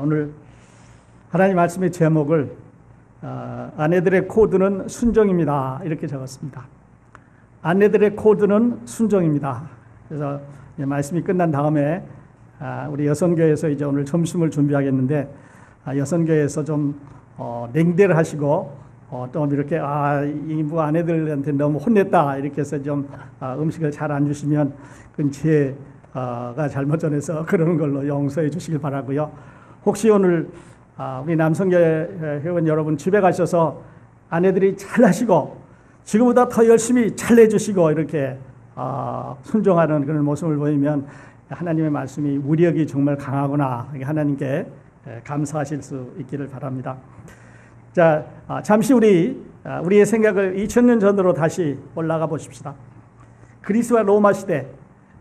오늘 하나님 말씀의 제목을 아내들의 코드는 순종입니다. 이렇게 적었습니다. 아내들의 코드는 순종입니다. 그래서 말씀이 끝난 다음에 우리 여성교회에서 이제 오늘 점심을 준비하겠는데 여성교회에서 좀 냉대를 하시고 또 이렇게 이 아내들한테 너무 혼냈다 이렇게 해서 좀 음식을 잘 안 주시면 그건 제가 잘못 전해서 그러는 걸로 용서해 주시길 바라고요. 혹시 오늘 우리 남성교회 회원 여러분 집에 가셔서 아내들이 잘하시고 지금보다 더 열심히 잘해주시고 이렇게 순종하는 그런 모습을 보이면 하나님의 말씀이 위력이 정말 강하구나 하나님께 감사하실 수 있기를 바랍니다. 자, 잠시 우리의 생각을 2000년 전으로 다시 올라가 보십시다. 그리스와 로마 시대,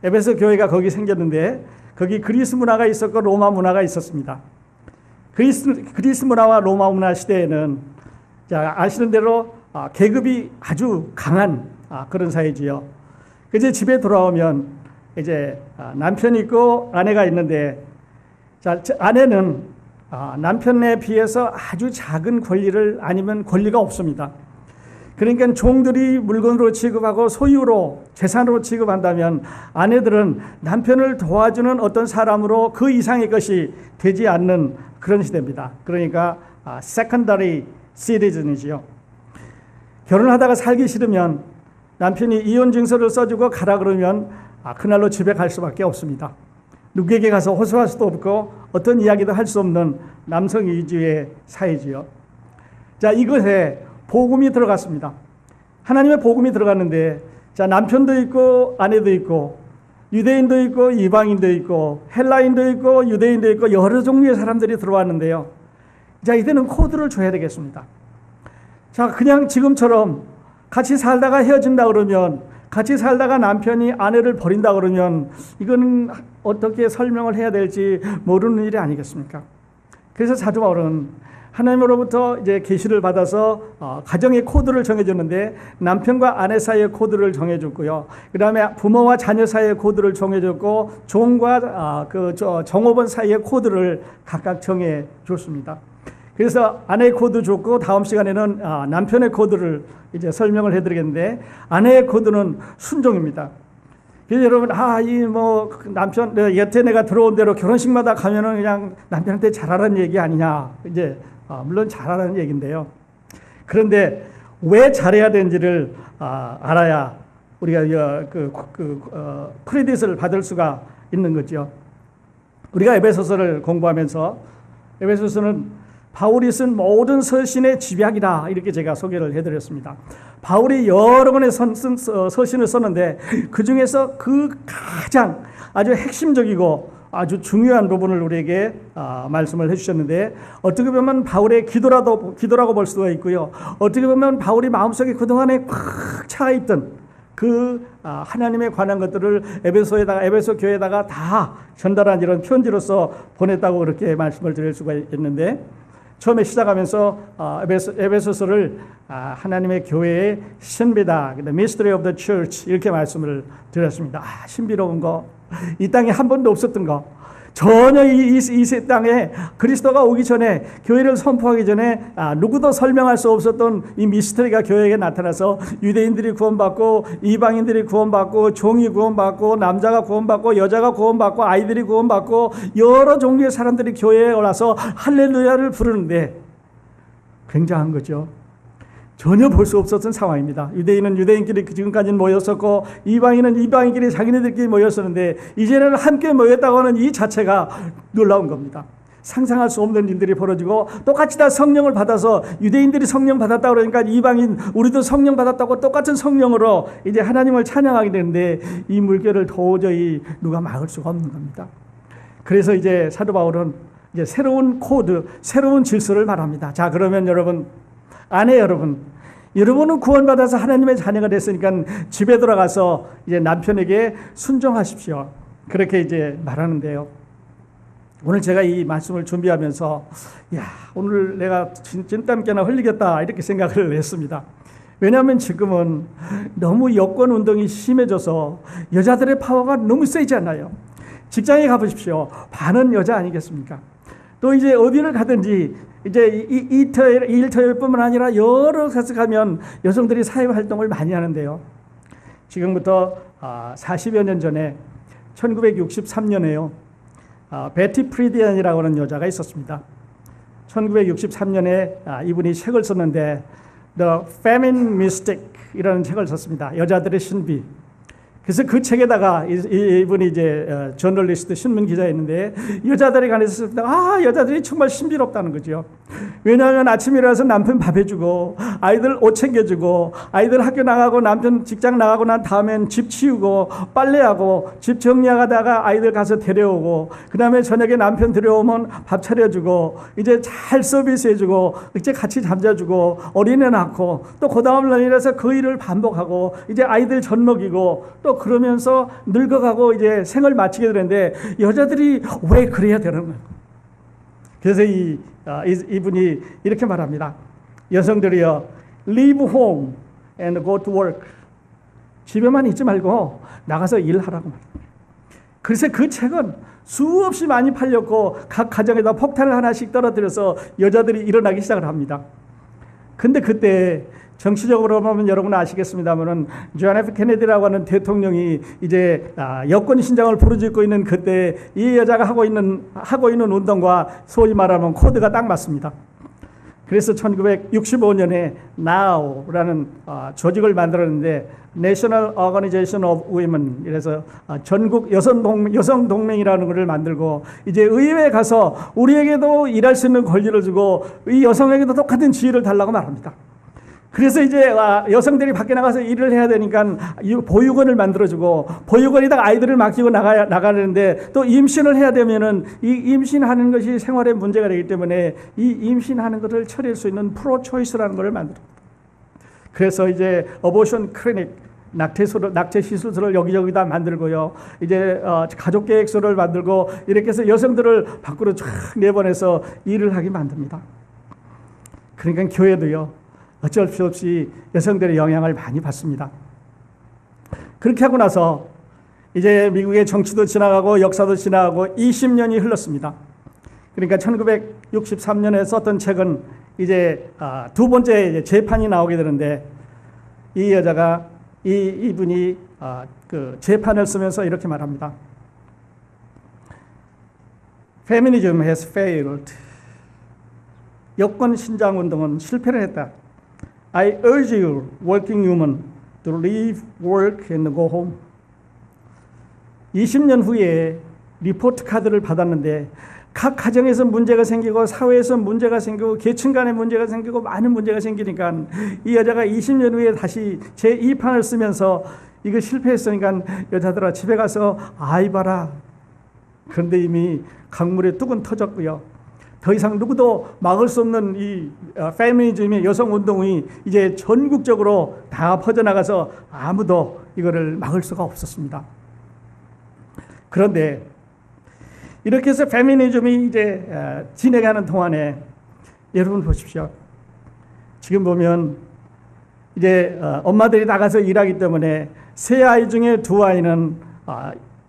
에베소 교회가 거기 생겼는데 거기 그리스 문화가 있었고 로마 문화가 있었습니다. 그리스 문화와 로마 문화 시대에는 아시는 대로 계급이 아주 강한 그런 사회지요. 이제 집에 돌아오면 이제 남편이 있고 아내가 있는데 아내는 남편에 비해서 아주 작은 권리를 아니면 권리가 없습니다. 그러니까 종들이 물건으로 취급하고 소유로 재산으로 취급한다면 아내들은 남편을 도와주는 어떤 사람으로 그 이상의 것이 되지 않는 그런 시대입니다. 그러니까 secondary citizen이지요. 결혼하다가 살기 싫으면 남편이 이혼 증서를 써주고 가라 그러면 그날로 집에 갈 수밖에 없습니다. 누구에게 가서 호소할 수도 없고 어떤 이야기도 할 수 없는 남성 위주의 사회지요. 자, 이것에 복음이 들어갔습니다. 하나님의 복음이 들어갔는데 남편도 있고 아내도 있고 유대인도 있고 이방인도 있고 헬라인도 있고 유대인도 있고 여러 종류의 사람들이 들어왔는데요. 자, 이제는 코드를 줘야 되겠습니다. 자, 그냥 지금처럼 같이 살다가 헤어진다 그러면 같이 살다가 남편이 아내를 버린다 그러면 이거는 어떻게 설명을 해야 될지 모르는 일이 아니겠습니까? 그래서 사도 바울은 하나님으로부터 이제 계시를 받아서 가정의 코드를 정해줬는데 남편과 아내 사이의 코드를 정해줬고요. 그 다음에 부모와 자녀 사이의 코드를 정해줬고 종과 종업원 사이의 코드를 각각 정해줬습니다. 그래서 아내의 코드 줬고 다음 시간에는 남편의 코드를 이제 설명을 해드리겠는데 아내의 코드는 순종입니다. 그래서 여러분 남편 여태 내가 들어온 대로 결혼식마다 가면은 그냥 남편한테 잘하라는 얘기 아니냐 이제 물론 잘하라는 얘기인데요. 그런데 왜 잘해야 되는지를 알아야 우리가 크레딧을 받을 수가 있는 거죠. 우리가 에베소서를 공부하면서 에베소서는 바울이 쓴 모든 서신의 집약이다 이렇게 제가 소개를 해드렸습니다. 바울이 여러 권의 서신을 썼는데 그 중에서 그 가장 아주 핵심적이고 아주 중요한 부분을 우리에게 말씀을 해주셨는데 어떻게 보면 바울의 기도라고 볼 수가 있고요. 어떻게 보면 바울이 마음속에 그동안에 꽉 차있던 그 하나님에 관한 것들을 에베소 교회에다가 다 전달한 이런 편지로서 보냈다고 그렇게 말씀을 드릴 수가 있는데 처음에 시작하면서 에베소서를 하나님의 교회의 신비다, Mystery of the Church 이렇게 말씀을 드렸습니다. 신비로운 거, 이 땅에 한 번도 없었던 거, 전혀 이 땅에 그리스도가 오기 전에 교회를 선포하기 전에 누구도 설명할 수 없었던 이 미스터리가 교회에 나타나서 유대인들이 구원받고 이방인들이 구원받고 종이 구원받고 남자가 구원받고 여자가 구원받고 아이들이 구원받고 여러 종류의 사람들이 교회에 와서 할렐루야를 부르는데 굉장한 거죠. 전혀 볼 수 없었던 상황입니다. 유대인은 유대인끼리 지금까지는 모였었고 이방인은 이방인끼리 자기네들끼리 모였었는데 이제는 함께 모였다고 하는 이 자체가 놀라운 겁니다. 상상할 수 없는 일들이 벌어지고 똑같이 다 성령을 받아서 유대인들이 성령 받았다고 그러니까 이방인 우리도 성령 받았다고 똑같은 성령으로 이제 하나님을 찬양하게 되는데 이 물결을 도저히 누가 막을 수가 없는 겁니다. 그래서 이제 사도 바울은 이제 새로운 코드, 새로운 질서를 말합니다. 자, 그러면 아내 여러분은 구원받아서 하나님의 자녀가 됐으니까 집에 들어가서 이제 남편에게 순종하십시오. 그렇게 이제 말하는데요. 오늘 제가 이 말씀을 준비하면서 오늘 내가 진땀깨나 흘리겠다 이렇게 생각을 했습니다. 왜냐하면 지금은 너무 여권 운동이 심해져서 여자들의 파워가 너무 세지 않나요? 직장에 가보십시오. 반은 여자 아니겠습니까? 또 이제 어디를 가든지 이제 일터뿐만 아니라 여러 곳에 가면 여성들이 사회활동을 많이 하는데요. 지금부터 40여 년 전에 1963년에요. 베티 프리디안이라고 하는 여자가 있었습니다. 1963년에 이분이 책을 썼는데 The Feminine Mystic 이라는 책을 썼습니다. 여자들의 신비. 그래서 그 책에다가 이분이 이제 저널리스트 신문 기자였는데 여자들에 관해서 여자들이 정말 신비롭다는 거죠. 왜냐하면 아침에 일어나서 남편 밥 해주고 아이들 옷 챙겨주고 아이들 학교 나가고 남편 직장 나가고 난 다음엔 집 치우고 빨래하고 집 정리하다가 아이들 가서 데려오고 그 다음에 저녁에 남편 데려오면 밥 차려주고 이제 잘 서비스해주고 이제 같이 잠자주고 어린애 낳고 또 그 다음 날 일어나서 그 일을 반복하고 이제 아이들 젖 먹이고 또 그러면서 늙어가고 이제 생을 마치게 되는데 여자들이 왜 그래야 되는 거예요? 그래서 이분이 이렇게 말합니다. 여성들이요, leave home and go to work. 집에만 있지 말고 나가서 일하라고 말합니다. 그래서 그 책은 수없이 많이 팔렸고 각 가정에다 폭탄을 하나씩 떨어뜨려서 여자들이 일어나기 시작을 합니다. 근데 그때 정치적으로 보면 여러분 아시겠습니다만은 존 F 케네디라고 하는 대통령이 이제 여권 신장을 부르짖고 있는 그때 이 여자가 하고 있는 운동과 소위 말하면 코드가 딱 맞습니다. 그래서 1965년에 NOW라는 조직을 만들었는데 National Organization of Women 이래서 전국 여성 동맹이라는 것을 만들고 이제 의회에 가서 우리에게도 일할 수 있는 권리를 주고 이 여성에게도 똑같은 지위를 달라고 말합니다. 그래서 이제 여성들이 밖에 나가서 일을 해야 되니까 보육원을 만들어주고 보육원에다가 아이들을 맡기고 나가는데 또 임신을 해야 되면은 이 임신하는 것이 생활에 문제가 되기 때문에 이 임신하는 것을 처리할 수 있는 프로초이스라는 것을 만들었습니다. 그래서 이제 어보션 클리닉 낙태 시술소를 여기저기다 만들고요. 이제 가족 계획서를 만들고 이렇게 해서 여성들을 밖으로 쫙 내보내서 일을 하게 만듭니다. 그러니까 교회도요. 어쩔 수 없이 여성들의 영향을 많이 받습니다. 그렇게 하고 나서 이제 미국의 정치도 지나가고 역사도 지나가고 20년이 흘렀습니다. 그러니까 1963년에 썼던 책은 이제 두 번째 재판이 나오게 되는데 이 여자가 이분이 그 재판을 쓰면서 이렇게 말합니다. Feminism has failed. 여권 신장 운동은 실패를 했다. I urge you, working women, to leave work and go home. 20년 후에 리포트 카드를 받았는데 각 가정에서 문제가 생기고 사회에서 문제가 생기고 계층 간에 문제가 생기고 많은 문제가 생기니까 이 여자가 20년 후에 다시 제2판을 쓰면서 이거 실패했으니까 여자들아 집에 가서 아이 봐라. 그런데 이미 강물에 뚝은 터졌고요. 더 이상 누구도 막을 수 없는 이 페미니즘의 여성 운동이 이제 전국적으로 다 퍼져나가서 아무도 이거를 막을 수가 없었습니다. 그런데 이렇게 해서 페미니즘이 이제 진행하는 동안에 여러분 보십시오. 지금 보면 이제 엄마들이 나가서 일하기 때문에 세 아이 중에 두 아이는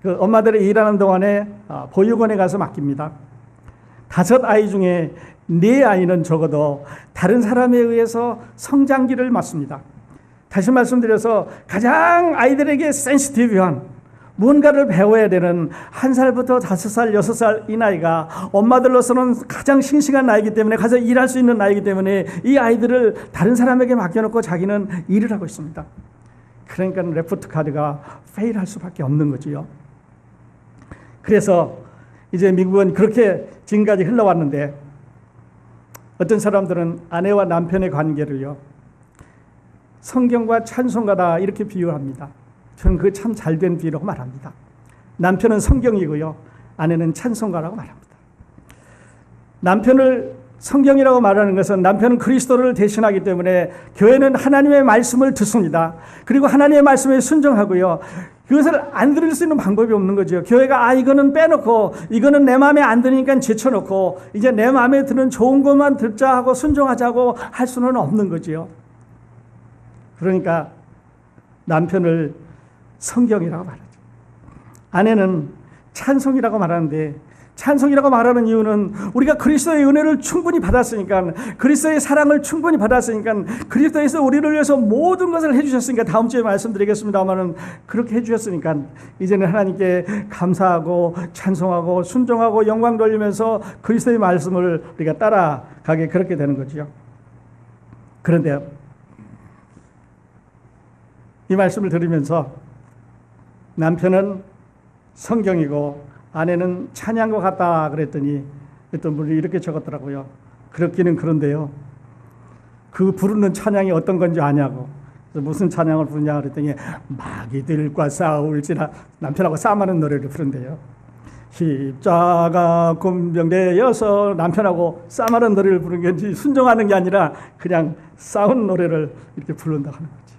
그 엄마들이 일하는 동안에 보육원에 가서 맡깁니다. 5 아이 중에 4 아이는 적어도 다른 사람에 의해서 성장기를 맞습니다. 다시 말씀드려서 가장 아이들에게 센시티브한 무언가를 배워야 되는 1살부터 5살, 6살 이 나이가 엄마들로서는 가장 싱싱한 나이기 때문에 가서 일할 수 있는 나이기 때문에 이 아이들을 다른 사람에게 맡겨놓고 자기는 일을 하고 있습니다. 그러니까 레포트 카드가 페일할 수밖에 없는 거지요. 그래서 이제 미국은 그렇게 지금까지 흘러왔는데 어떤 사람들은 아내와 남편의 관계를요 성경과 찬송가다 이렇게 비유합니다. 저는 그거 참 잘된 비유라고 말합니다. 남편은 성경이고요 아내는 찬송가라고 말합니다. 남편을 성경이라고 말하는 것은 남편은 그리스도를 대신하기 때문에 교회는 하나님의 말씀을 듣습니다. 그리고 하나님의 말씀에 순종하고요. 그것을 안 들을 수 있는 방법이 없는 거죠. 교회가 이거는 빼놓고 이거는 내 마음에 안 드니까 제쳐놓고 이제 내 마음에 드는 좋은 것만 듣자 하고 순종하자고 할 수는 없는 거지요. 그러니까 남편을 성경이라고 말하죠. 아내는 찬송이라고 말하는데 찬송이라고 말하는 이유는 우리가 그리스도의 은혜를 충분히 받았으니까, 그리스도의 사랑을 충분히 받았으니까, 그리스도에서 우리를 위해서 모든 것을 해주셨으니까, 다음 주에 말씀드리겠습니다만은 그렇게 해주셨으니까 이제는 하나님께 감사하고 찬송하고 순종하고 영광 돌리면서 그리스도의 말씀을 우리가 따라가게 그렇게 되는 거죠. 그런데 이 말씀을 들으면서 남편은 성경이고 아내는 찬양과 같다 그랬더니 어떤 분이 이렇게 적었더라고요. 그렇기는 그런데요, 그 부르는 찬양이 어떤 건지 아냐고. 무슨 찬양을 부르냐 그랬더니 마귀들과 싸울지라, 남편하고 싸움하는 노래를 부른대요. 십자가 군병되어서 남편하고 싸움하는 노래를 부르는 건지 순종하는 게 아니라 그냥 싸운 노래를 이렇게 부른다고 하는 거지.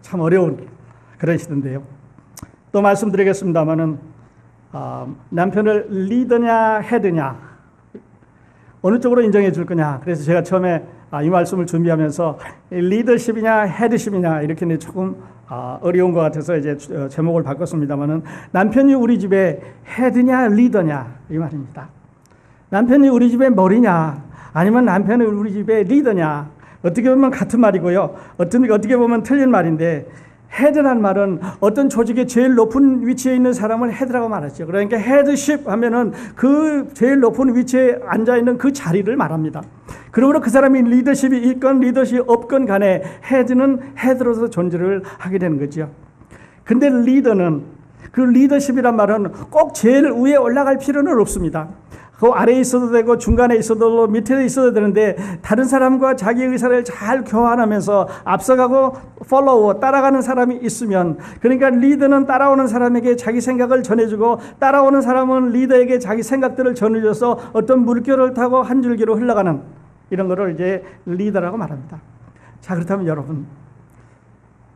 참 어려운 그런 시대인데요. 또 말씀드리겠습니다마는 남편을 리더냐 헤드냐 어느 쪽으로 인정해 줄 거냐. 그래서 제가 처음에 이 말씀을 준비하면서 리더십이냐 헤드십이냐 이렇게 조금 어려운 것 같아서 이제 제목을 바꿨습니다마는 남편이 우리 집에 헤드냐 리더냐 이 말입니다. 남편이 우리 집의 머리냐 아니면 남편이 우리 집의 리더냐, 어떻게 보면 같은 말이고요, 어떻게 보면 틀린 말인데, 헤드란 말은 어떤 조직의 제일 높은 위치에 있는 사람을 헤드라고 말하죠. 그러니까 헤드십 하면은 그 제일 높은 위치에 앉아 있는 그 자리를 말합니다. 그러므로 그 사람이 리더십이 있건 리더십이 없건 간에 헤드는 헤드로서 존재를 하게 되는 거죠. 근데 리더는, 그 리더십이란 말은 꼭 제일 위에 올라갈 필요는 없습니다. 그 아래에 있어도 되고 중간에 있어도 밑에 있어도 되는데, 다른 사람과 자기 의사를 잘 교환하면서 앞서가고 팔로워 따라가는 사람이 있으면, 그러니까 리더는 따라오는 사람에게 자기 생각을 전해주고 따라오는 사람은 리더에게 자기 생각들을 전해줘서 어떤 물결을 타고 한 줄기로 흘러가는 이런 거를 이제 리더라고 말합니다. 자, 그렇다면 여러분,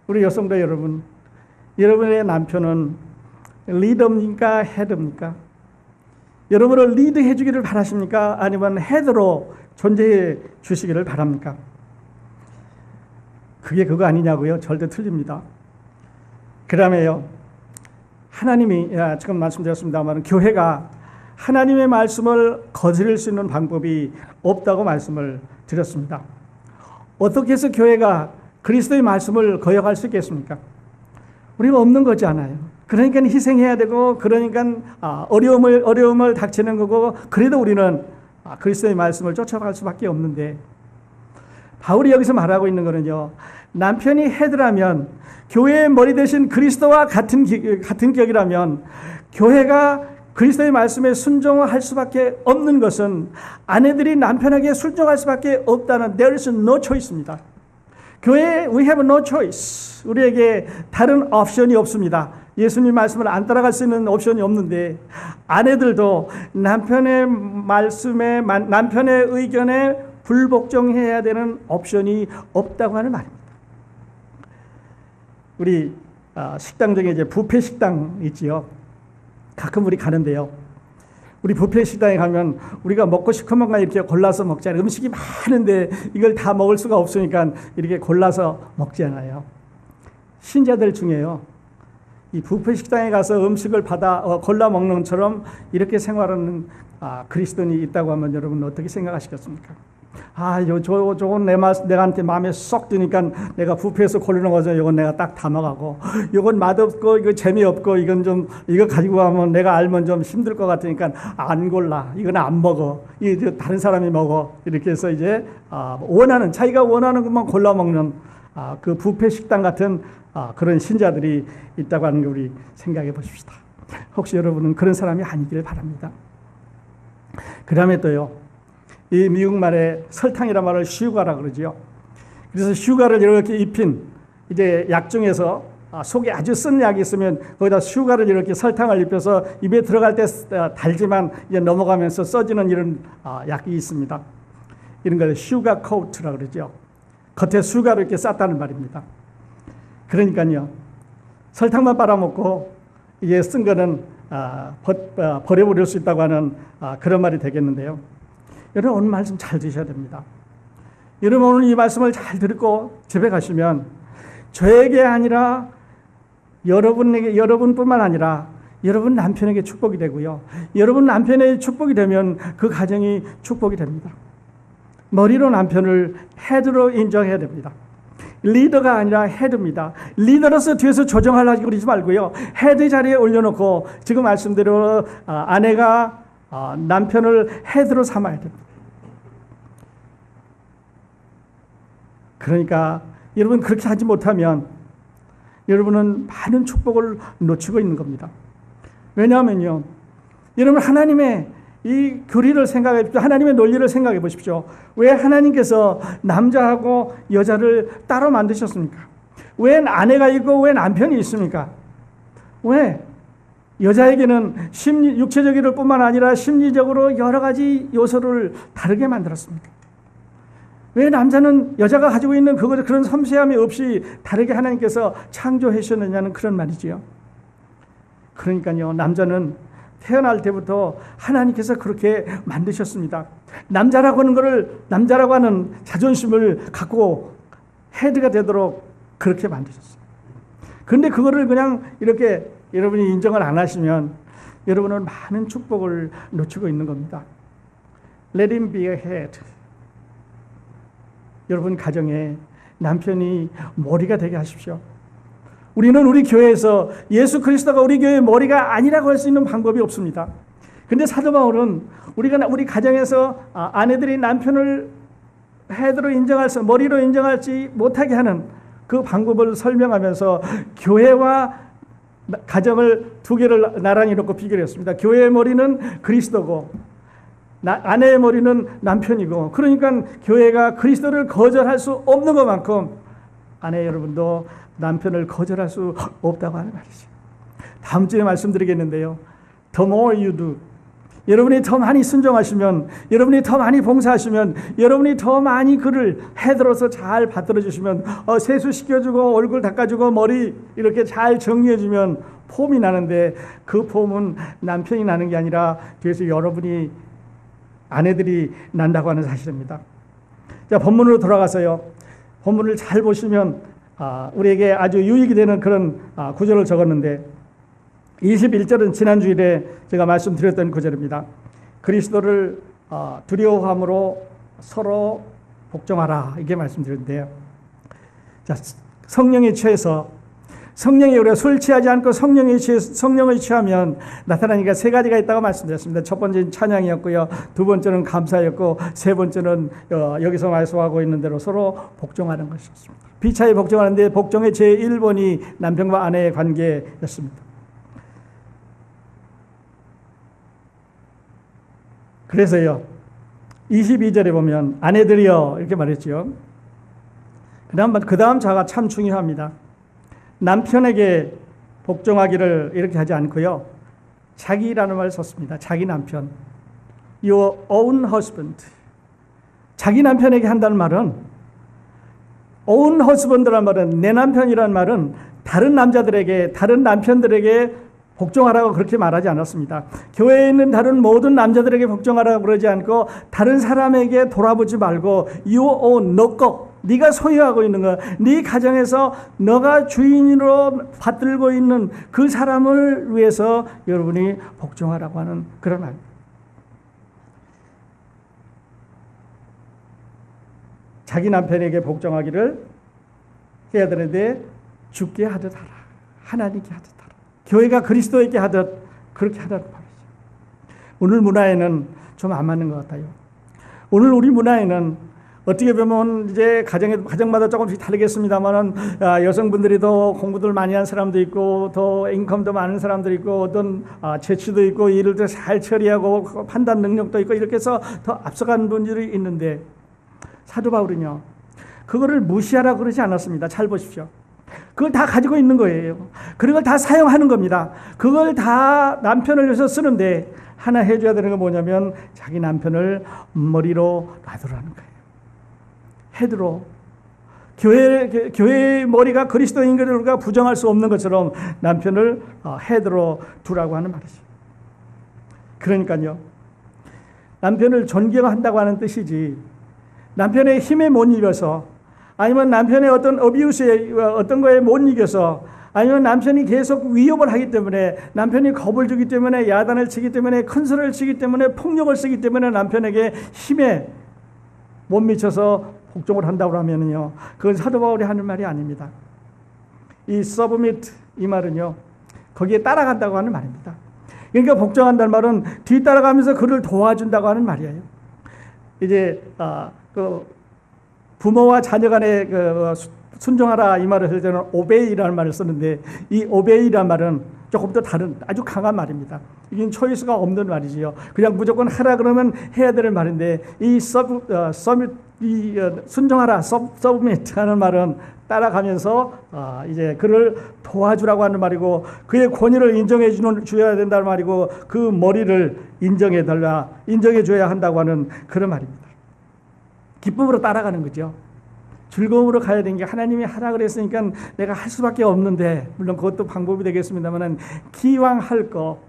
우리 여성도 여러분, 여러분의 남편은 리더입니까 헤드입니까? 여러분을 리드해 주기를 바라십니까? 아니면 헤드로 존재해 주시기를 바랍니까? 그게 그거 아니냐고요? 절대 틀립니다. 그 다음에요, 하나님이, 지금 말씀드렸습니다만, 교회가 하나님의 말씀을 거스릴 수 있는 방법이 없다고 말씀을 드렸습니다. 어떻게 해서 교회가 그리스도의 말씀을 거역할 수 있겠습니까? 우리가 없는 거지 않아요. 그러니까 희생해야 되고, 그러니까 어려움을 닥치는 거고, 그래도 우리는 그리스도의 말씀을 쫓아갈 수밖에 없는데, 바울이 여기서 말하고 있는 거는요, 남편이 헤드라면, 교회의 머리 대신 그리스도와 같은 격이라면, 교회가 그리스도의 말씀에 순종할 수밖에 없는 것은 아내들이 남편에게 순종할 수밖에 없다는 there is no choice입니다. 교회에 we have no choice. 우리에게 다른 옵션이 없습니다. 예수님 말씀을 안 따라갈 수 있는 옵션이 없는데, 아내들도 남편의 말씀에, 남편의 의견에 불복종해야 되는 옵션이 없다고 하는 말입니다. 우리 식당 중에 이제 뷔페 식당 있지요. 가끔 우리 가는데요, 우리 뷔페 식당에 가면 우리가 먹고 싶은 것만 이렇게 골라서 먹잖아요. 음식이 많은데 이걸 다 먹을 수가 없으니까 이렇게 골라서 먹잖아요. 신자들 중에요, 이 뷔페 식당에 가서 음식을 받아 골라 먹는 것처럼 이렇게 생활하는 그리스도인이 있다고 하면 여러분 어떻게 생각하시겠습니까? 저건 내한테 마음에 쏙 드니까 내가 뷔페에서 고르는 거죠. 이건 내가 딱 담아가고, 이건 맛없고 이거 재미없고 이거 가지고 가면 내가 알면 좀 힘들 것 같으니까 안 골라. 이건 안 먹어. 이거 다른 사람이 먹어. 이렇게 해서 이제 자기가 원하는 것만 골라 먹는 그 뷔페 식당 같은 그런 신자들이 있다고 하는 걸 우리 생각해 보십시다. 혹시 여러분은 그런 사람이 아니기를 바랍니다. 그 다음에 또요, 이 미국말에 설탕이란 말을 슈가라 그러지요. 그래서 슈가를 이렇게 입힌 이제 약 중에서 속에 아주 쓴 약이 있으면 거기다 슈가를 이렇게 설탕을 입혀서 입에 들어갈 때 달지만 이제 넘어가면서 써지는 이런 약이 있습니다. 이런 걸 슈가 코트라 그러죠. 겉에 슈가를 이렇게 쌌다는 말입니다. 그러니까요, 설탕만 빨아먹고 이게 쓴 거는 버려버릴 수 있다고 하는 그런 말이 되겠는데요. 여러분, 오늘 말씀 잘 들으셔야 됩니다. 여러분, 오늘 이 말씀을 잘 듣고 집에 가시면 저에게 아니라 여러분뿐만 아니라 여러분 남편에게 축복이 되고요. 여러분 남편의 축복이 되면 그 가정이 축복이 됩니다. 머리로 남편을 헤드로 인정해야 됩니다. 리더가 아니라 헤드입니다. 리더로서 뒤에서 조정하려고 그러지 말고요. 헤드 자리에 올려놓고 지금 말씀대로 아내가 남편을 헤드로 삼아야 됩니다. 그러니까 여러분 그렇게 하지 못하면 여러분은 많은 축복을 놓치고 있는 겁니다. 왜냐하면요, 여러분 하나님의 이 교리를 생각해 보십시오. 하나님의 논리를 생각해 보십시오. 왜 하나님께서 남자하고 여자를 따로 만드셨습니까? 왜 아내가 있고 왜 남편이 있습니까? 왜? 여자에게는 육체적일 뿐만 아니라 심리적으로 여러 가지 요소를 다르게 만들었습니까? 왜 남자는 여자가 가지고 있는 그런 섬세함이 없이 다르게 하나님께서 창조해 주셨느냐는 그런 말이지요. 그러니까요, 남자는 태어날 때부터 하나님께서 그렇게 만드셨습니다. 남자라고 하는 자존심을 갖고 헤드가 되도록 그렇게 만드셨어요. 그런데 그거를 그냥 이렇게 여러분이 인정을 안 하시면 여러분은 많은 축복을 놓치고 있는 겁니다. Let him be a head. 여러분 가정에 남편이 머리가 되게 하십시오. 우리는 우리 교회에서 예수 그리스도가 우리 교회의 머리가 아니라고 할 수 있는 방법이 없습니다. 근데 사도 바울은 우리 가정에서 아내들이 남편을 헤드로 머리로 인정하지 못하게 하는 그 방법을 설명하면서 교회와 가정을 두 개를 나란히 놓고 비교를 했습니다. 교회의 머리는 그리스도고 아내의 머리는 남편이고, 그러니까 교회가 그리스도를 거절할 수 없는 것만큼 아내 여러분도 남편을 거절할 수 없다고 하는 말이죠. 다음 주에 말씀드리겠는데요. The more you do. 여러분이 더 많이 순종하시면, 여러분이 더 많이 봉사하시면, 여러분이 더 많이 그를 헤드로서 잘 받들어 주시면, 세수시켜주고 얼굴 닦아주고 머리 이렇게 잘 정리해주면 폼이 나는데, 그 폼은 남편이 나는 게 아니라 뒤에서 아내들이 난다고 하는 사실입니다. 자, 본문으로 돌아가서요. 본문을 잘 보시면 우리에게 아주 유익이 되는 그런 구절을 적었는데, 21절은 지난 주일에 제가 말씀드렸던 구절입니다. 그리스도를 두려워함으로 서로 복종하라, 이게 말씀드렸는데요. 자, 성령에 취해서, 성령이 우리가 술 취하지 않고 성령을 취하면 나타나니까 세 가지가 있다고 말씀드렸습니다. 첫 번째는 찬양이었고요, 두 번째는 감사였고, 세 번째는 여기서 말씀하고 있는 대로 서로 복종하는 것이었습니다. 비차에 복종하는데 복종의 제1번이 남편과 아내의 관계였습니다. 그래서요, 22절에 보면 아내들이여 이렇게 말했죠. 그 다음 자가 참 중요합니다. 남편에게 복종하기를 이렇게 하지 않고요, 자기라는 말을 썼습니다. 자기 남편, your own husband. 자기 남편에게 한다는 말은, own husband라는 말은, 내 남편이라는 말은 다른 남자들에게, 다른 남편들에게 복종하라고 그렇게 말하지 않았습니다. 교회에 있는 다른 모든 남자들에게 복종하라고 그러지 않고, 다른 사람에게 돌아보지 말고 your own, 너 거, 네가 소유하고 있는 거, 네 가정에서 너가 주인으로 받들고 있는 그 사람을 위해서 여러분이 복종하라고 하는 그런 말입니다. 자기 남편에게 복종하기를 해야 되는데 주께 하듯 하라, 하나님께 하듯 하라, 교회가 그리스도에게 하듯 그렇게 하라는 말이죠. 오늘 문화에는 좀 안 맞는 것 같아요. 오늘 우리 문화에는 어떻게 보면 이제 가정마다 조금씩 다르겠습니다만은, 여성분들이 더 공부들 많이 한 사람도 있고, 더 인컴도 많은 사람도 있고, 어떤 재치도 있고, 일을 더 잘 처리하고 판단 능력도 있고, 이렇게 해서 더 앞서간 분들이 있는데, 사도 바울은요, 그거를 무시하라고 그러지 않았습니다. 잘 보십시오. 그걸 다 가지고 있는 거예요. 그걸 다 사용하는 겁니다. 그걸 다 남편을 위해서 쓰는데, 하나 해줘야 되는 건 뭐냐면 자기 남편을 머리로 놔두라는 거예요. 헤드로. 교회의 머리가 그리스도인 것을 우리가 부정할 수 없는 것처럼 남편을 헤드로 두라고 하는 말이죠. 그러니까요, 남편을 존경한다고 하는 뜻이지, 남편의 힘에 못 이겨서, 아니면 남편의 어떤 어비우스에, 어떤 거에 못 이겨서 아니면 남편이 계속 위협을 하기 때문에, 남편이 겁을 주기 때문에, 야단을 치기 때문에, 큰 소리를 치기 때문에, 폭력을 쓰기 때문에 남편에게 힘에 못 미쳐서 복종을 한다고 하면요, 그건 사도 바울이 하는 말이 아닙니다. 이 submit, 이 말은요, 거기에 따라간다고 하는 말입니다. 그러니까 복종한다는 말은 뒤따라가면서 그를 도와준다고 하는 말이에요. 이제 그 부모와 자녀 간에 순종하라 이 말을 할 때는 obey라는 말을 쓰는데, 이 obey라는 말은 조금 더 다른 아주 강한 말입니다. 이건 초이스가 없는 말이지요. 그냥 무조건 하라 그러면 해야 되는 말인데, 이 순종하라, submit 하는 말은 따라가면서 이제 그를 도와주라고 하는 말이고, 그의 권위를 줘야 된다는 말이고, 그 머리를 인정해 줘야 한다고 하는 그런 말입니다. 기쁨으로 따라가는 거죠. 즐거움으로 가야 되는 게, 하나님이 하라 그랬으니까 내가 할 수밖에 없는데, 물론 그것도 방법이 되겠습니다만, 기왕 할 거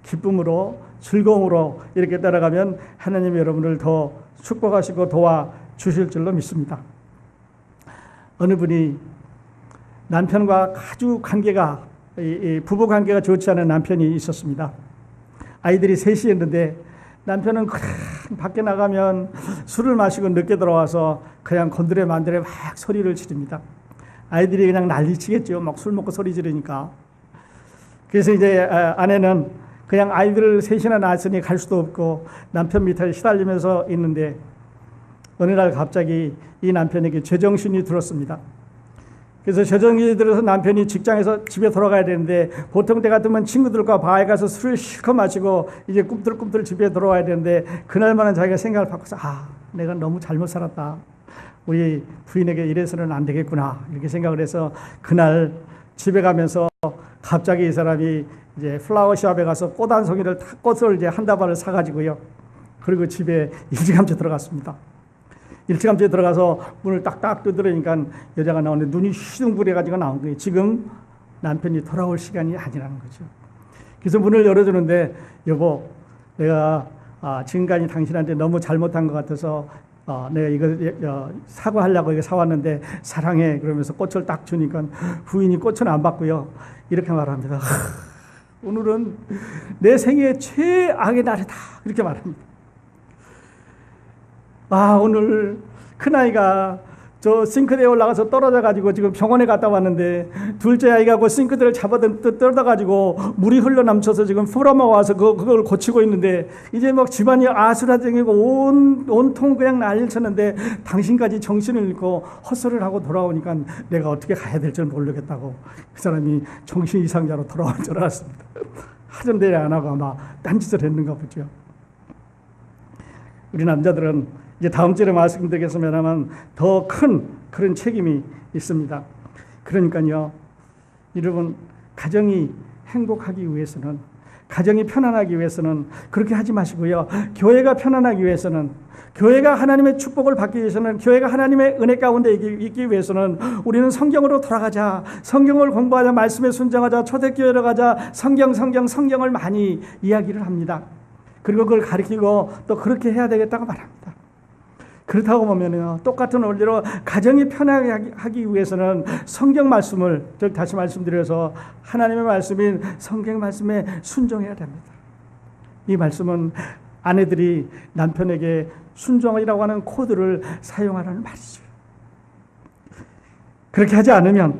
기쁨으로 즐거움으로 이렇게 따라가면 하나님이 여러분을 더 축복하시고 도와주실 줄로 믿습니다. 어느 분이 남편과 아주 부부 관계가 좋지 않은 남편이 있었습니다. 아이들이 셋이었는데, 남편은 그냥 밖에 나가면 술을 마시고 늦게 들어와서 그냥 건드레만드레 막 소리를 지릅니다. 아이들이 그냥 난리치겠죠. 막 술 먹고 소리 지르니까. 그래서 이제 아내는 그냥 아이들을 셋이나 낳았으니 갈 수도 없고 남편 밑에 시달리면서 있는데, 어느 날 갑자기 이 남편에게 제정신이 들었습니다. 그래서 제정신이 들어서 남편이 직장에서 집에 돌아가야 되는데, 보통 때 같으면 친구들과 바에 가서 술을 실컷 마시고 이제 꿈틀꿈틀 집에 돌아와야 되는데, 그날만은 자기가 생각을 바꿔서 내가 너무 잘못 살았다. 우리 부인에게 이래서는 안 되겠구나. 이렇게 생각을 해서 그날 집에 가면서 갑자기 이 사람이 이제 플라워샵에 가서 꽃을 이제 한 다발을 사가지고요. 그리고 집에 일찌감치 들어갔습니다. 일찌감치 들어가서 문을 딱딱 두드리니까 여자가 나오는데 눈이 휘둥그레가지고 나온 거예요. 지금 남편이 돌아올 시간이 아니라는 거죠. 그래서 문을 열어주는데, 여보, 내가 지금까지 당신한테 너무 잘못한 것 같아서 내가 이거 사과하려고 이거 사왔는데 사랑해. 그러면서 꽃을 딱 주니까 부인이 꽃은 안 받고요, 이렇게 말합니다. 오늘은 내 생애 최악의 날이다. 이렇게 말합니다. 오늘 큰아이가 저 싱크대에 올라가서 떨어져가지고 지금 병원에 갔다 왔는데, 둘째 아이가 그 싱크대를 떨어져가지고 물이 흘러넘쳐서 지금 풀어먹어와서 그걸 고치고 있는데, 이제 막 집안이 아수라장이고 온통 그냥 난리를 쳤는데, 당신까지 정신을 잃고 헛소리를 하고 돌아오니까 내가 어떻게 가야 될지 모르겠다고 그 사람이 정신 이상자로 돌아온 줄 알았습니다. 하던 대로 안 하고 아마 딴짓을 했는가 보죠. 우리 남자들은 이제 다음 주에 말씀드리겠습니다만 더 큰 그런 책임이 있습니다. 그러니까요, 여러분, 가정이 행복하기 위해서는, 가정이 편안하기 위해서는 그렇게 하지 마시고요, 교회가 편안하기 위해서는, 교회가 하나님의 축복을 받기 위해서는, 교회가 하나님의 은혜 가운데 있기 위해서는 우리는 성경으로 돌아가자, 성경을 공부하자, 말씀에 순종하자, 초대교회로 가자, 성경을 많이 이야기를 합니다. 그리고 그걸 가르치고 또 그렇게 해야 되겠다고 말합니다. 그렇다고 보면요, 똑같은 원리로 가정이 편하게 하기 위해서는 성경 말씀을, 다시 말씀드려서 하나님의 말씀인 성경 말씀에 순종해야 됩니다. 이 말씀은 아내들이 남편에게 순종이라고 하는 코드를 사용하라는 말이죠. 그렇게 하지 않으면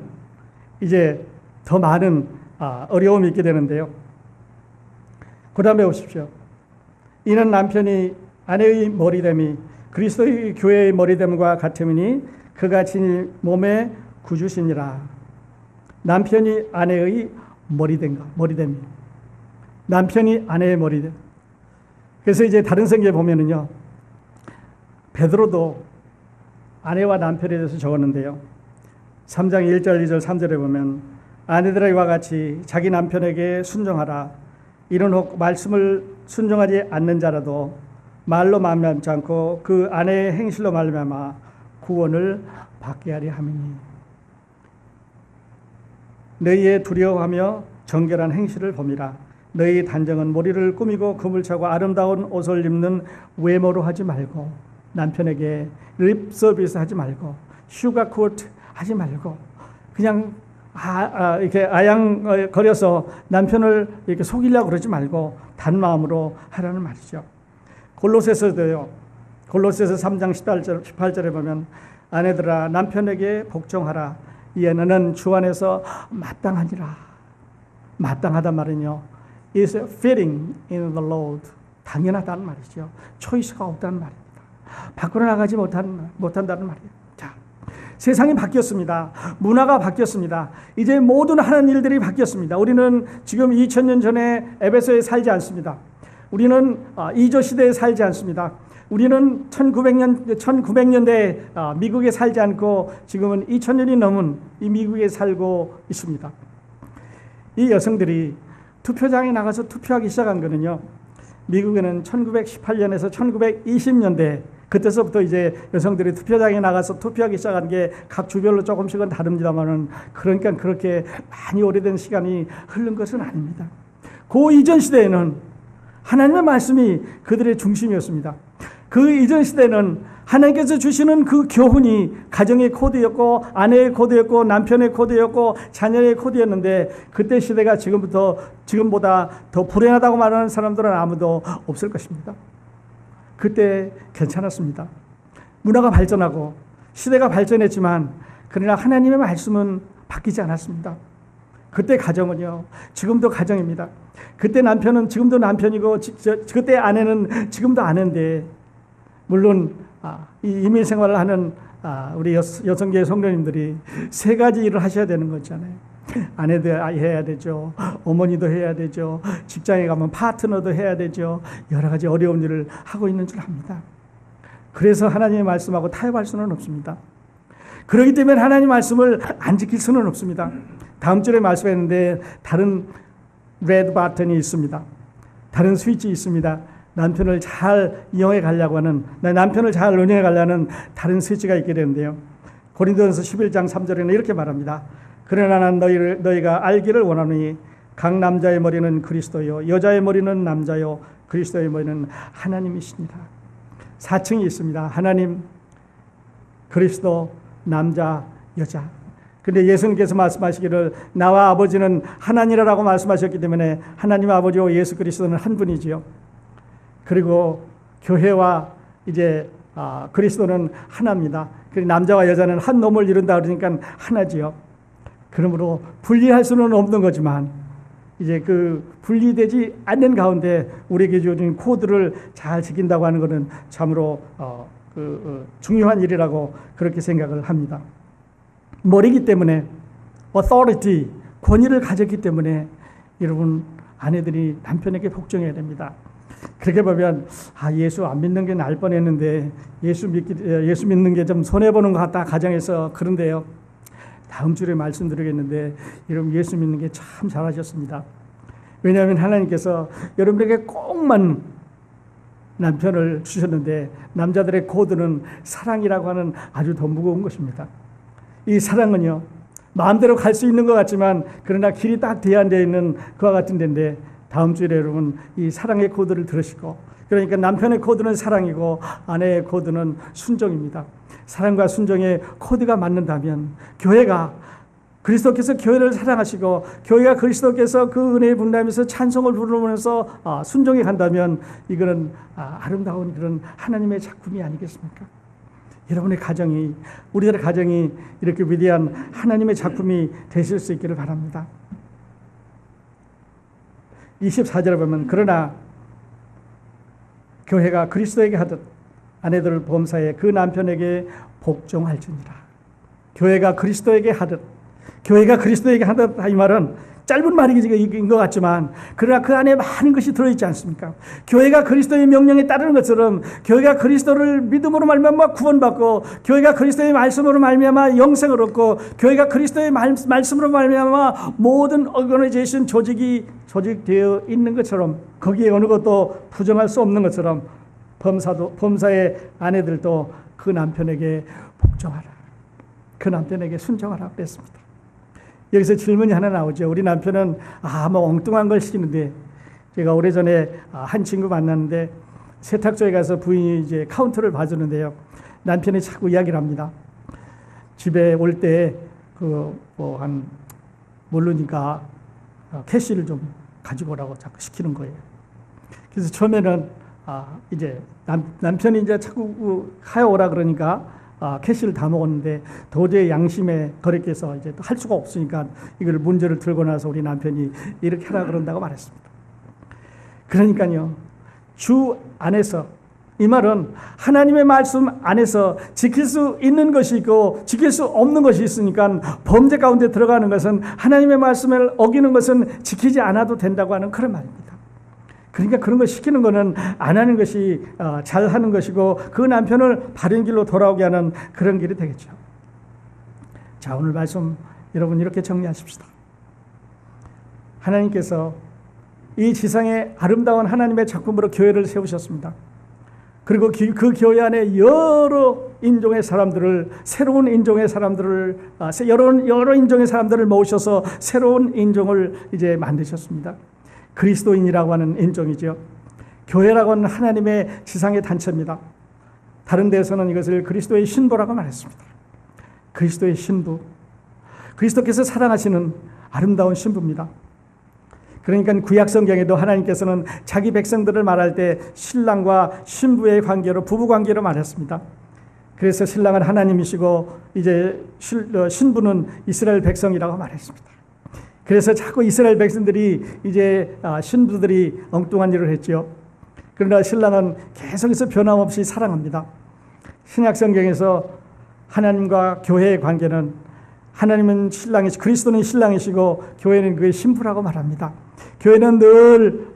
이제 더 많은 어려움이 있게 되는데요. 그 다음에 보십시오. 이는 남편이 아내의 머리됨이 그리스도의 교회의 머리됨과 같으니 그가 진 몸의 구주시니라. 남편이 아내의 머리됨이. 남편이 아내의 머리됨. 그래서 이제 다른 성경에 보면은요, 베드로도 아내와 남편에 대해서 적었는데요. 3장 1절, 2절, 3절에 보면 아내들과 같이 자기 남편에게 순종하라. 이는 혹 말씀을 순종하지 않는 자라도 말로 말미암지 않고 그 아내의 행실로 말미암아 구원을 받게 하려 함이니. 너희의 두려워하며 정결한 행실을 봄이라. 너희 단정은 머리를 꾸미고 금을 차고 아름다운 옷을 입는 외모로 하지 말고, 남편에게 립 서비스 하지 말고, 슈가 코트 하지 말고, 그냥 이렇게 아양거려서 남편을 이렇게 속이려고 그러지 말고 단 마음으로 하라는 말이죠. 골로새서도요. 골로새서 3장 18절에 보면 아내들아 남편에게 복종하라. 이에 너는 주 안에서 마땅하니라. 마땅하단 말은요. is fitting in the Lord. 당연하다는 말이죠. 초이스가 없다는 말입니다. 밖으로 나가지 못한다는 말이에요. 자, 세상이 바뀌었습니다. 문화가 바뀌었습니다. 이제 모든 하는 일들이 바뀌었습니다. 우리는 지금 2000년 전에 에베소에 살지 않습니다. 우리는 이조 시대에 살지 않습니다. 우리는 1900년대 미국에 살지 않고 지금은 2000년이 넘은 이 미국에 살고 있습니다. 이 여성들이 투표장에 나가서 투표하기 시작한 거는요. 미국에는 1918년에서 1920년대 그때서부터 이제 여성들이 투표장에 나가서 투표하기 시작한 게 각 주별로 조금씩은 다릅니다만은 그러니까 그렇게 많이 오래된 시간이 흐른 것은 아닙니다. 그 이전 시대에는 하나님의 말씀이 그들의 중심이었습니다. 그 이전 시대는 하나님께서 주시는 그 교훈이 가정의 코드였고 아내의 코드였고 남편의 코드였고 자녀의 코드였는데 그때 시대가 지금보다 더 불행하다고 말하는 사람들은 아무도 없을 것입니다. 그때 괜찮았습니다. 문화가 발전하고 시대가 발전했지만 그러나 하나님의 말씀은 바뀌지 않았습니다. 그때 가정은요. 지금도 가정입니다. 그때 남편은 지금도 남편이고 그때 아내는 지금도 아내인데 물론 이 이민 생활을 하는 우리 여성계 성도님들이 세 가지 일을 하셔야 되는 거잖아요. 아내도 해야 되죠. 어머니도 해야 되죠. 직장에 가면 파트너도 해야 되죠. 여러 가지 어려운 일을 하고 있는 줄 압니다. 그래서 하나님의 말씀하고 타협할 수는 없습니다. 그렇기 때문에 하나님의 말씀을 안 지킬 수는 없습니다. 다음 주에 말씀했는데 다른 레드 버튼이 있습니다. 다른 스위치 있습니다. 남편을 잘 이용해 가려고 하는 남편을 잘 운영해 가려는 다른 스위치가 있게 되는데요. 고린도전서 11장 3절에는 이렇게 말합니다. 그러나 난 너희가 알기를 원하노니 각 남자의 머리는 그리스도요 여자의 머리는 남자요 그리스도의 머리는 하나님이시니라. 4층이 있습니다. 하나님, 그리스도, 남자, 여자. 근데 예수님께서 말씀하시기를 나와 아버지는 하나님이라고 말씀하셨기 때문에 하나님 아버지와 예수 그리스도는 한 분이지요. 그리고 교회와 이제 그리스도는 하나입니다. 그리고 남자와 여자는 한 놈을 이룬다 그러니까 하나지요. 그러므로 분리할 수는 없는 거지만 이제 그 분리되지 않는 가운데 우리에게 주어진 코드를 잘 지킨다고 하는 것은 참으로 중요한 일이라고 그렇게 생각을 합니다. 머리기 때문에 authority, 권위를 가졌기 때문에 여러분 아내들이 남편에게 복종해야 됩니다. 그렇게 보면 예수 안 믿는 게 나을 뻔했는데 예수 믿는 게 좀 손해보는 것 같다 가정에서. 그런데요. 다음 주에 말씀드리겠는데 여러분 예수 믿는 게 참 잘하셨습니다. 왜냐하면 하나님께서 여러분에게 꼭 맞는 남편을 주셨는데 남자들의 코드는 사랑이라고 하는 아주 더 무거운 것입니다. 이 사랑은요. 마음대로 갈 수 있는 것 같지만 그러나 길이 딱 대안되어 있는 그와 같은 데인데 다음 주에 여러분 이 사랑의 코드를 들으시고 그러니까 남편의 코드는 사랑이고 아내의 코드는 순종입니다. 사랑과 순종의 코드가 맞는다면 교회가 그리스도께서 교회를 사랑하시고 교회가 그리스도께서 그 은혜의 분담에서 찬송을 부르면서 순종해 간다면 이거는 아름다운 그런 하나님의 작품이 아니겠습니까? 여러분의 가정이 우리들의 가정이 이렇게 위대한 하나님의 작품이 되실 수 있기를 바랍니다. 24절에 보면 그러나 교회가 그리스도에게 하듯 아내들을 범사에 그 남편에게 복종할지니라. 교회가 그리스도에게 하듯 이 말은 짧은 말인 것 같지만 그러나 그 안에 많은 것이 들어있지 않습니까? 교회가 그리스도의 명령에 따르는 것처럼 교회가 그리스도를 믿음으로 말미암아 구원받고 교회가 그리스도의 말씀으로 말미암아 영생을 얻고 교회가 그리스도의 말씀으로 말미암아 모든 오거나이제이션 조직되어 있는 것처럼 거기에 어느 것도 부정할 수 없는 것처럼 범사의 아내들도 그 남편에게 복종하라. 그 남편에게 순종하라 그랬습니다. 여기서 질문이 하나 나오죠. 우리 남편은 엉뚱한 걸 시키는데 제가 오래전에 한 친구 만났는데 세탁소에 가서 부인이 이제 카운터를 봐주는데요. 남편이 자꾸 이야기를 합니다. 집에 올 때 한 모르니까 캐시를 좀 가지고 오라고 자꾸 시키는 거예요. 그래서 처음에는 이제 남편이 이제 자꾸 하여오라 그러니까 캐시를 다 먹었는데 도저히 양심에 거래께서 이제 할 수가 없으니까 이걸 문제를 들고 나서 우리 남편이 이렇게 하라 그런다고 말했습니다. 그러니까요, 주 안에서, 이 말은 하나님의 말씀 안에서 지킬 수 있는 것이 있고 지킬 수 없는 것이 있으니까 범죄 가운데 들어가는 것은, 하나님의 말씀을 어기는 것은 지키지 않아도 된다고 하는 그런 말입니다. 그러니까 그런 거 시키는 거는 안 하는 것이 잘하는 것이고 그 남편을 바른 길로 돌아오게 하는 그런 길이 되겠죠. 자, 오늘 말씀 여러분 이렇게 정리하십시다. 하나님께서 이 지상에 아름다운 하나님의 작품으로 교회를 세우셨습니다. 그리고 그 교회 안에 여러 인종의 사람들을, 새로운 인종의 사람들을, 여러 인종의 사람들을 모으셔서 새로운 인종을 이제 만드셨습니다. 그리스도인이라고 하는 인종이죠. 교회라고 하는 하나님의 지상의 단체입니다. 다른 데서는 이것을 그리스도의 신부라고 말했습니다. 그리스도의 신부, 그리스도께서 사랑하시는 아름다운 신부입니다. 그러니까 구약 성경에도 하나님께서는 자기 백성들을 말할 때 신랑과 신부의 관계로, 부부 관계로 말했습니다. 그래서 신랑은 하나님이시고 이제 신부는 이스라엘 백성이라고 말했습니다. 그래서 자꾸 이스라엘 백성들이 이제 신부들이 엉뚱한 일을 했죠. 그러나 신랑은 계속해서 변함없이 사랑합니다. 신약 성경에서 하나님과 교회의 관계는, 하나님은 신랑이시고 그리스도는 신랑이시고 교회는 그의 신부라고 말합니다. 교회는 늘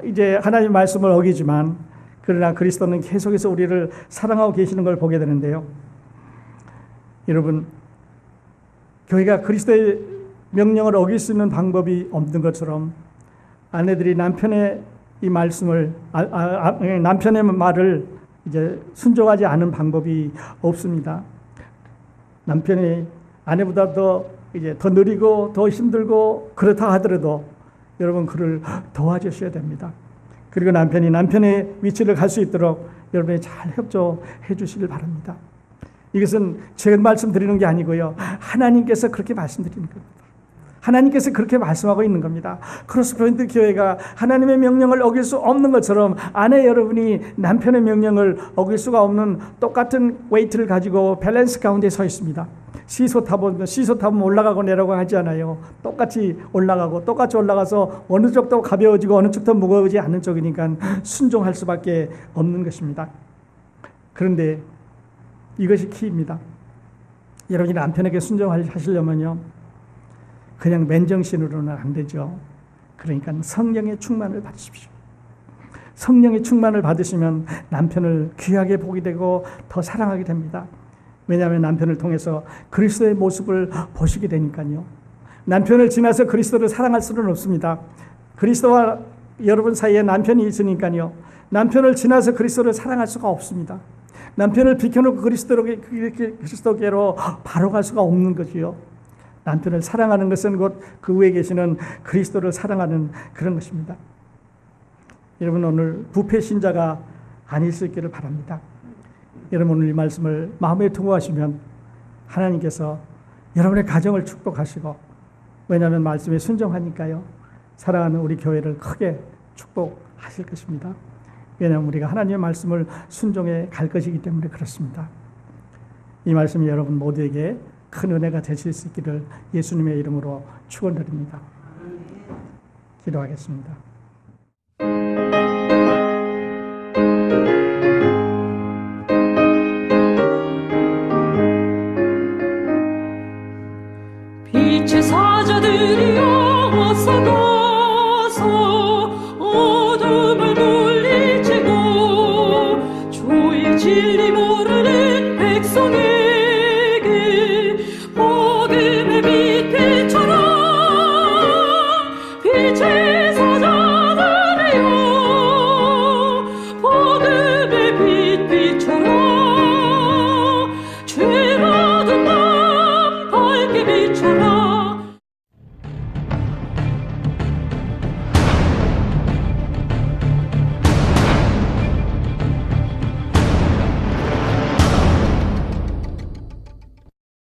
이제 하나님의 말씀을 어기지만, 그러나 그리스도는 계속해서 우리를 사랑하고 계시는 걸 보게 되는데요. 여러분, 교회가 그리스도의 명령을 어길 수 있는 방법이 없는 것처럼 아내들이 남편의 이 말씀을, 남편의 말을 이제 순종하지 않은 방법이 없습니다. 남편이 아내보다 더 느리고 더 힘들고 그렇다 하더라도 여러분 그를 도와주셔야 됩니다. 그리고 남편이 남편의 위치를 갈 수 있도록 여러분이 잘 협조해 주시길 바랍니다. 이것은 제가 말씀드리는 게 아니고요, 하나님께서 그렇게 말씀드리는 겁니다. 하나님께서 그렇게 말씀하고 있는 겁니다. 크로스포인트 교회가 하나님의 명령을 어길 수 없는 것처럼 아내 여러분이 남편의 명령을 어길 수가 없는 똑같은 웨이트를 가지고 밸런스 가운데 서 있습니다. 시소 타면 올라가고 내려가고 하지 않아요. 똑같이 올라가고 똑같이 올라가서 어느 쪽도 가벼워지고 어느 쪽도 무거워지지 않는 쪽이니까 순종할 수밖에 없는 것입니다. 그런데 이것이 키입니다. 여러분이 남편에게 순종하시려면요, 그냥 맨정신으로는 안 되죠. 그러니까 성령의 충만을 받으십시오. 성령의 충만을 받으시면 남편을 귀하게 보게 되고 더 사랑하게 됩니다. 왜냐하면 남편을 통해서 그리스도의 모습을 보시게 되니까요. 남편을 지나서 그리스도를 사랑할 수는 없습니다. 그리스도와 여러분 사이에 남편이 있으니까요, 남편을 지나서 그리스도를 사랑할 수가 없습니다. 남편을 비켜놓고 그리스도께로 바로 갈 수가 없는 거지요. 남편을 사랑하는 것은 곧 그 위에 계시는 그리스도를 사랑하는 그런 것입니다. 여러분, 오늘 부패 신자가 아닐 수 있기를 바랍니다. 여러분, 오늘 이 말씀을 마음에 통하시면 하나님께서 여러분의 가정을 축복하시고, 왜냐하면 말씀에 순종하니까요, 사랑하는 우리 교회를 크게 축복하실 것입니다. 왜냐하면 우리가 하나님의 말씀을 순종해 갈 것이기 때문에 그렇습니다. 이 말씀이 여러분 모두에게 큰 은혜가 되실 수 있기를 예수님의 이름으로 축원드립니다. 기도하겠습니다. 빛의 사자들이여 어서 가서 어둠을 물리치고 주의 진리 모르는 백성의